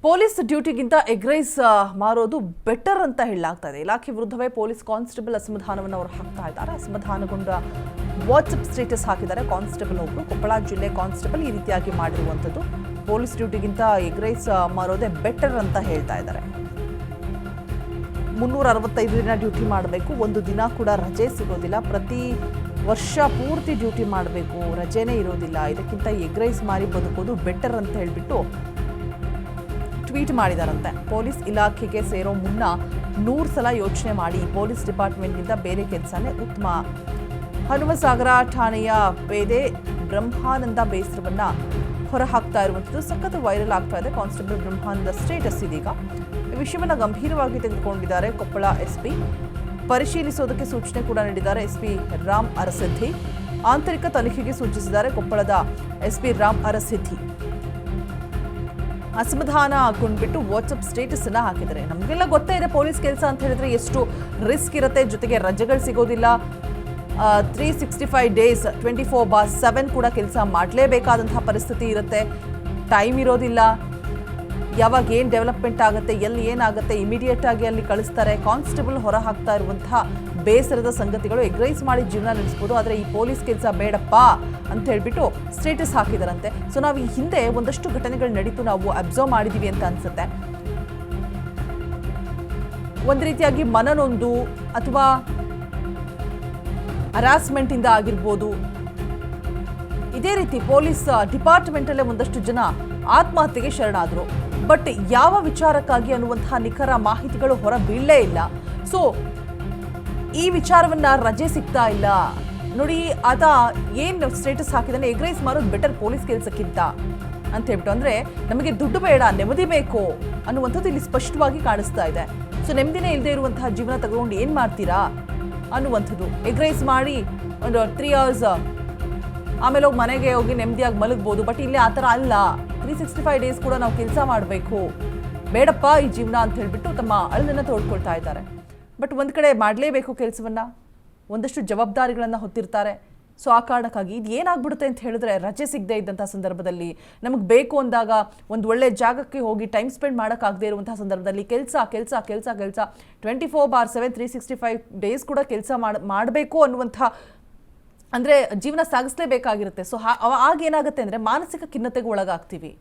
Police ಡ್ಯೂಟಿಗಿಂತ egg rice ಮಾರೋದು better ಅಂತ ಹೇಳಲಾಗ್ತಾ ಇದೆ. ಇಲಾಖೆ ವಿರುದ್ಧವೇ ಪೊಲೀಸ್ ಕಾನ್ಸ್ಟೇಬಲ್ ಅಸಮಾಧಾನವನ್ನು ಅವರು ಹಾಕ್ತಾ ಇದ್ದಾರೆ. ಅಸಮಾಧಾನಗೊಂಡ ವಾಟ್ಸಪ್ ಸ್ಟೇಟಸ್ ಹಾಕಿದ್ದಾರೆ ಕಾನ್ಸ್ಟೇಬಲ್ ಒಬ್ಬರು. ಕೊಪ್ಪಳ ಜಿಲ್ಲೆ ಕಾನ್ಸ್ಟೇಬಲ್ ಈ ರೀತಿಯಾಗಿ ಮಾಡಿರುವಂಥದ್ದು. ಪೊಲೀಸ್ ಡ್ಯೂಟಿಗಿಂತ ಎಗ್ ರೈಸ್ ಮಾರೋದೇ ಬೆಟರ್ ಅಂತ ಹೇಳ್ತಾ ಇದ್ದಾರೆ. 365 ದಿನ ಡ್ಯೂಟಿ ಮಾಡಬೇಕು, ಒಂದು ದಿನ ಕೂಡ ರಜೆ ಸಿಗೋದಿಲ್ಲ, ಪ್ರತಿ ವರ್ಷ ಪೂರ್ತಿ ಡ್ಯೂಟಿ ಮಾಡಬೇಕು, ರಜೆನೇ ಇರೋದಿಲ್ಲ, ಇದಕ್ಕಿಂತ ಎಗ್ ರೈಸ್ ಮಾರಿ ಬದುಕೋದು ಬೆಟರ್ ಅಂತ ಹೇಳಿಬಿಟ್ಟು ಟ್ವೀಟ್ ಮಾಡಿದಾರಂತೆ. ಪೊಲೀಸ್ ಇಲಾಖೆಗೆ ಸೇರೋ ಮುನ್ನ 100 ಸಲ ಯೋಚನೆ ಮಾಡಿ ಪೊಲೀಸ್ ಡಿಪಾರ್ಟ್ಮೆಂಟ್ಗಿಂತ ಬೇರೆ ಕೆಲಸನೇ ಉತ್ತಮ. ಹನುಮಸಾಗರ ಠಾಣೆಯ ಪೇದೆ ಬ್ರಹ್ಮಾನಂದ ಬೇಸರವನ್ನ ಹೊರಹಾಕ್ತಾ ಇರುವಂಥದ್ದು ಸಖತ್ ವೈರಲ್ ಆಗ್ತಾ ಇದೆ. ಕಾನ್ಸ್ಟೇಬಲ್ ಬ್ರಹ್ಮಾನಂದ ಸ್ಟೇಟಸ್ ಇದೀಗ. ಈ ವಿಷಯವನ್ನು ಗಂಭೀರವಾಗಿ ತೆಗೆದುಕೊಂಡಿದ್ದಾರೆ ಕೊಪ್ಪಳ ಎಸ್ಪಿ. ಪರಿಶೀಲಿಸೋದಕ್ಕೆ ಸೂಚನೆ ಕೂಡ ನೀಡಿದ್ದಾರೆ ಎಸ್ಪಿ ರಾಮ್ ಅರಸಿದ್ಧಿ. ಆಂತರಿಕ ತನಿಖೆಗೆ ಸೂಚಿಸಿದ್ದಾರೆ ಕೊಪ್ಪಳದ ಎಸ್ಪಿ ರಾಮ್ ಅರಸಿದ್ಧಿ. ಅಸಮಾಧಾನ ಕೊಂಡ್ಬಿಟ್ಟು ವಾಟ್ಸಪ್ ಸ್ಟೇಟಸ್ ಅನ್ನ ಹಾಕಿದ್ದಾರೆ. ನಮಗೆಲ್ಲ ಗೊತ್ತೇ ಇದೆ ಪೊಲೀಸ್ ಕೆಲಸ ಅಂತ ಹೇಳಿದ್ರೆ ಎಷ್ಟು ರಿಸ್ಕ್ ಇರುತ್ತೆ, ಜೊತೆಗೆ ರಜೆಗಳು ಸಿಗೋದಿಲ್ಲ, 365 ಡೇಸ್ 24/7 ಕೂಡ ಕೆಲಸ ಮಾಡಲೇಬೇಕಾದಂತಹ ಪರಿಸ್ಥಿತಿ ಇರುತ್ತೆ, ಟೈಮ್ ಇರೋದಿಲ್ಲ, ಯಾವಾಗ ಏನು ಡೆವಲಪ್ಮೆಂಟ್ ಆಗುತ್ತೆ, ಎಲ್ಲಿ ಏನಾಗುತ್ತೆ ಇಮಿಡಿಯೇಟ್ ಆಗಿ ಅಲ್ಲಿ ಕಳಿಸ್ತಾರೆ. ಕಾನ್ಸ್ಟೇಬಲ್ ಹೊರ ಹಾಕ್ತಾ ಇರುವಂತಹ ಬೇಸರದ ಸಂಗತಿಗಳು. ಎಗ್ ರೈಸ್ ಮಾಡಿ ಜೀವನ ನಡೆಸ್ಬೋದು, ಆದರೆ ಈ ಪೊಲೀಸ್ ಕೆಲಸ ಬೇಡಪ್ಪ ಅಂತ ಹೇಳ್ಬಿಟ್ಟು ಸ್ಟೇಟಸ್ ಹಾಕಿದಾರಂತೆ. ಸೊ ನಾವು ಈ ಹಿಂದೆ ಒಂದಷ್ಟು ಘಟನೆಗಳು ನಡೀತು, ನಾವು ಅಬ್ಸರ್ವ್ ಮಾಡಿದೀವಿ ಅಂತ ಅನ್ಸುತ್ತೆ. ಒಂದು ರೀತಿಯಾಗಿ ಮನನೊಂದು ಅಥವಾ ಹರಾಸ್ಮೆಂಟ್ ಇಂದ ಆಗಿರ್ಬೋದು, ಇದೇ ರೀತಿ ಪೊಲೀಸ್ ಡಿಪಾರ್ಟ್ಮೆಂಟ್ ಅಲ್ಲೇ ಒಂದಷ್ಟು ಜನ ಆತ್ಮಹತ್ಯೆಗೆ ಶರಣಾದ್ರು. ಬಟ್ ಯಾವ ವಿಚಾರಕ್ಕಾಗಿ ಅನ್ನುವಂತಹ ನಿಖರ ಮಾಹಿತಿಗಳು ಹೊರ ಬೀಳಲೇ ಇಲ್ಲ. ಸೊ ಈ ವಿಚಾರವನ್ನ ರಜೆ ಸಿಗ್ತಾ ಇಲ್ಲ ನೋಡಿ, ಆತ ಏನ್ ಸ್ಟೇಟಸ್ ಹಾಕಿದಾನೆ, ಎಗ್ ರೈಸ್ ಮಾರೋದು ಬೆಟರ್ ಪೊಲೀಸ್ ಕೆಲಸಕ್ಕಿಂತ ಅಂತ ಹೇಳ್ಬಿಟ್ಟು. ಅಂದ್ರೆ ನಮಗೆ ದುಡ್ಡು ಬೇಡ, ನೆಮ್ಮದಿ ಬೇಕು ಅನ್ನುವಂಥದ್ದು ಇಲ್ಲಿ ಸ್ಪಷ್ಟವಾಗಿ ಕಾಣಿಸ್ತಾ ಇದೆ. ಸೊ ನೆಮ್ಮದಿನೇ ಇಲ್ಲದೆ ಇರುವಂತಹ ಜೀವನ ತಗೊಂಡು ಏನ್ ಮಾಡ್ತೀರಾ ಅನ್ನುವಂಥದ್ದು. ಎಗ್ ರೈಸ್ ಮಾಡಿ ಒಂದು 3 hours ಆಮೇಲೆ ಹೋಗಿ ಮನೆಗೆ ಹೋಗಿ ನೆಮ್ಮದಿಯಾಗಿ ಮಲಗ್ಬೋದು. ಬಟ್ ಇಲ್ಲಿ ಆ ಥರ ಅಲ್ಲ, 365 ಡೇಸ್ ಕೂಡ ನಾವು ಕೆಲಸ ಮಾಡಬೇಕು, ಬೇಡಪ್ಪ ಈ ಜೀವನ ಅಂತ ಹೇಳ್ಬಿಟ್ಟು ತಮ್ಮ ಅಳಲನ್ನು ತೋಡ್ಕೊಳ್ತಾ ಇದ್ದಾರೆ. ಬಟ್ ಒಂದು ಕಡೆ ಮಾಡಲೇಬೇಕು ಕೆಲಸವನ್ನ, ಒಂದಷ್ಟು ಜವಾಬ್ದಾರಿಗಳನ್ನು ಹೊತ್ತಿರ್ತಾರೆ. ಸೊ ಆ ಕಾರಣಕ್ಕಾಗಿ ಇದು ಏನಾಗ್ಬಿಡುತ್ತೆ ಅಂತ ಹೇಳಿದ್ರೆ, ರಜೆ ಸಿಗದೆ ಇದ್ದಂಥ ಸಂದರ್ಭದಲ್ಲಿ, ನಮಗೆ ಬೇಕು ಅಂದಾಗ ಒಂದು ಒಳ್ಳೆ ಜಾಗಕ್ಕೆ ಹೋಗಿ ಟೈಮ್ ಸ್ಪೆಂಡ್ ಮಾಡೋಕ್ಕಾಗದೇ ಇರುವಂಥ ಸಂದರ್ಭದಲ್ಲಿ ಕೆಲಸ 24/7 365 ಡೇಸ್ ಕೂಡ ಕೆಲಸ ಮಾಡಬೇಕು ಅನ್ನುವಂಥ, ಅಂದರೆ ಜೀವನ ಸಾಗಿಸಲೇಬೇಕಾಗಿರುತ್ತೆ. ಸೊ ಆಗೇನಾಗುತ್ತೆ ಅಂದರೆ ಮಾನಸಿಕ ಖಿನ್ನತೆಗೆ ಒಳಗಾಗ್ತೀವಿ,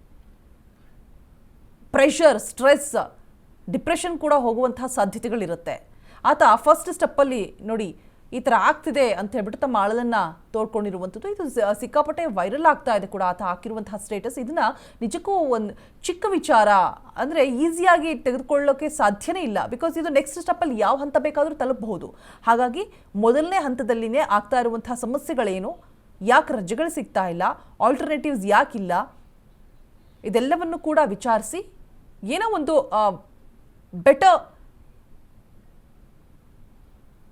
ಪ್ರೆಷರ್, ಸ್ಟ್ರೆಸ್, ಡಿಪ್ರೆಷನ್ ಕೂಡ ಹೋಗುವಂತಹ ಸಾಧ್ಯತೆಗಳಿರುತ್ತೆ. ಆತ ಫಸ್ಟ್ ಸ್ಟೆಪ್ಪಲ್ಲಿ ನೋಡಿ ಈ ಥರ ಆಗ್ತಿದೆ ಅಂತ ಹೇಳ್ಬಿಟ್ಟು ತಮ್ಮ ಅಳಲನ್ನು ತೋಡ್ಕೊಂಡಿರುವಂಥದ್ದು. ಇದು ಸಿಕ್ಕಾಪಟ್ಟೆ ವೈರಲ್ ಆಗ್ತಾ ಇದೆ ಕೂಡ ಆತ ಹಾಕಿರುವಂತಹ ಸ್ಟೇಟಸ್. ಇದನ್ನ ನಿಜಕ್ಕೂ ಒಂದು ಚಿಕ್ಕ ವಿಚಾರ ಅಂದರೆ ಈಸಿಯಾಗಿ ತೆಗೆದುಕೊಳ್ಳೋಕೆ ಸಾಧ್ಯನೇ ಇಲ್ಲ. ಬಿಕಾಸ್ ಇದು ನೆಕ್ಸ್ಟ್ ಸ್ಟೆಪ್ಪಲ್ಲಿ ಯಾವ ಹಂತ ಬೇಕಾದರೂ ತಲುಪಬಹುದು. ಹಾಗಾಗಿ ಮೊದಲನೇ ಹಂತದಲ್ಲಿನೇ ಆಗ್ತಾ ಇರುವಂತಹ ಸಮಸ್ಯೆಗಳೇನು, ಯಾಕೆ ರಜೆಗಳು ಸಿಗ್ತಾ ಇಲ್ಲ, ಆಲ್ಟರ್ನೇಟಿವ್ಸ್ ಯಾಕಿಲ್ಲ, ಇದೆಲ್ಲವನ್ನು ಕೂಡ ವಿಚಾರಿಸಿ ಏನೋ ಒಂದು ಬೆಟರ್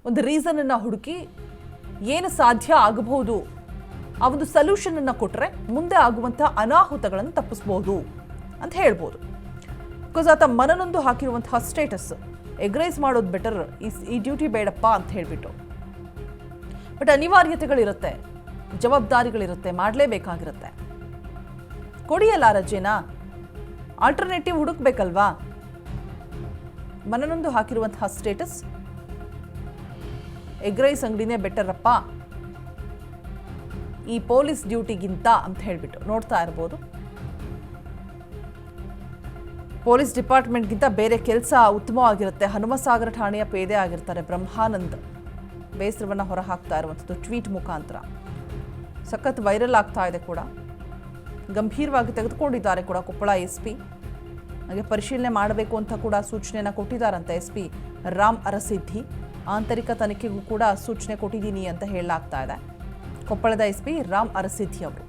ಒಂದು ರೀಸನನ್ನು ಹುಡುಕಿ ಏನು ಸಾಧ್ಯ ಆಗಬಹುದು ಆ ಒಂದು ಸೊಲ್ಯೂಷನನ್ನು ಕೊಟ್ಟರೆ ಮುಂದೆ ಆಗುವಂಥ ಅನಾಹುತಗಳನ್ನು ತಪ್ಪಿಸ್ಬೋದು ಅಂತ ಹೇಳ್ಬೋದು. ಬಿಕಾಸ್ ಆತ ಮನನೊಂದು ಹಾಕಿರುವಂತಹ ಸ್ಟೇಟಸ್, ಎಗ್ ರೈಸ್ ಮಾಡೋದು ಬೆಟರ್, ಈ ಡ್ಯೂಟಿ ಬೇಡಪ್ಪ ಅಂತ ಹೇಳಿಬಿಟ್ಟು. ಬಟ್ ಅನಿವಾರ್ಯತೆಗಳಿರುತ್ತೆ, ಜವಾಬ್ದಾರಿಗಳಿರುತ್ತೆ, ಮಾಡಲೇಬೇಕಾಗಿರುತ್ತೆ. ಕೊಡಿಯಲ್ಲ ರಜೆನಾ, ಆಲ್ಟರ್ನೇಟಿವ್ ಹುಡುಕ್ಬೇಕಲ್ವಾ. ಮನನೊಂದು ಹಾಕಿರುವಂತಹ ಸ್ಟೇಟಸ್, ಎಗ್ ರೈಸ್ ಅಂಗಡಿನೇ ಬೆಟರಪ್ಪ ಈ ಪೊಲೀಸ್ ಡ್ಯೂಟಿಗಿಂತ ಅಂತ ಹೇಳ್ಬಿಟ್ಟು. ನೋಡ್ತಾ ಇರ್ಬೋದು, ಪೊಲೀಸ್ ಡಿಪಾರ್ಟ್ಮೆಂಟ್ಗಿಂತ ಬೇರೆ ಕೆಲಸ ಉತ್ತಮವಾಗಿರುತ್ತೆ. ಹನುಮಸಾಗರ ಠಾಣೆಯ ಪೇದೆ ಆಗಿರ್ತಾರೆ ಬ್ರಹ್ಮಾನಂದ್, ಬೇಸರವನ್ನು ಹೊರ ಹಾಕ್ತಾ ಇರುವಂಥದ್ದು ಟ್ವೀಟ್ ಮುಖಾಂತರ. ಸಖತ್ ವೈರಲ್ ಆಗ್ತಾ ಇದೆ ಕೂಡ, ಗಂಭೀರವಾಗಿ ತೆಗೆದುಕೊಂಡಿದ್ದಾರೆ ಕೂಡ ಕೊಪ್ಪಳ ಎಸ್ಪಿ. ಹಾಗೆ ಪರಿಶೀಲನೆ ಮಾಡಬೇಕು ಅಂತ ಕೂಡ ಸೂಚನೆಯನ್ನು ಕೊಟ್ಟಿದ್ದಾರಂತೆ ಎಸ್ಪಿ ರಾಮ್ ಅರಸಿದ್ಧಿ. ಆಂತರಿಕ ತನಿಖೆಗೂ ಕೂಡ ಸೂಚನೆ ಕೊಟ್ಟಿದ್ದೀನಿ ಅಂತ ಹೇಳಲಾಗ್ತಾ ಇದೆ ಕೊಪ್ಪಳದ ಎಸ್ಪಿ ರಾಮ್ ಅರಸಿದ್ಧಿ ಅವರು.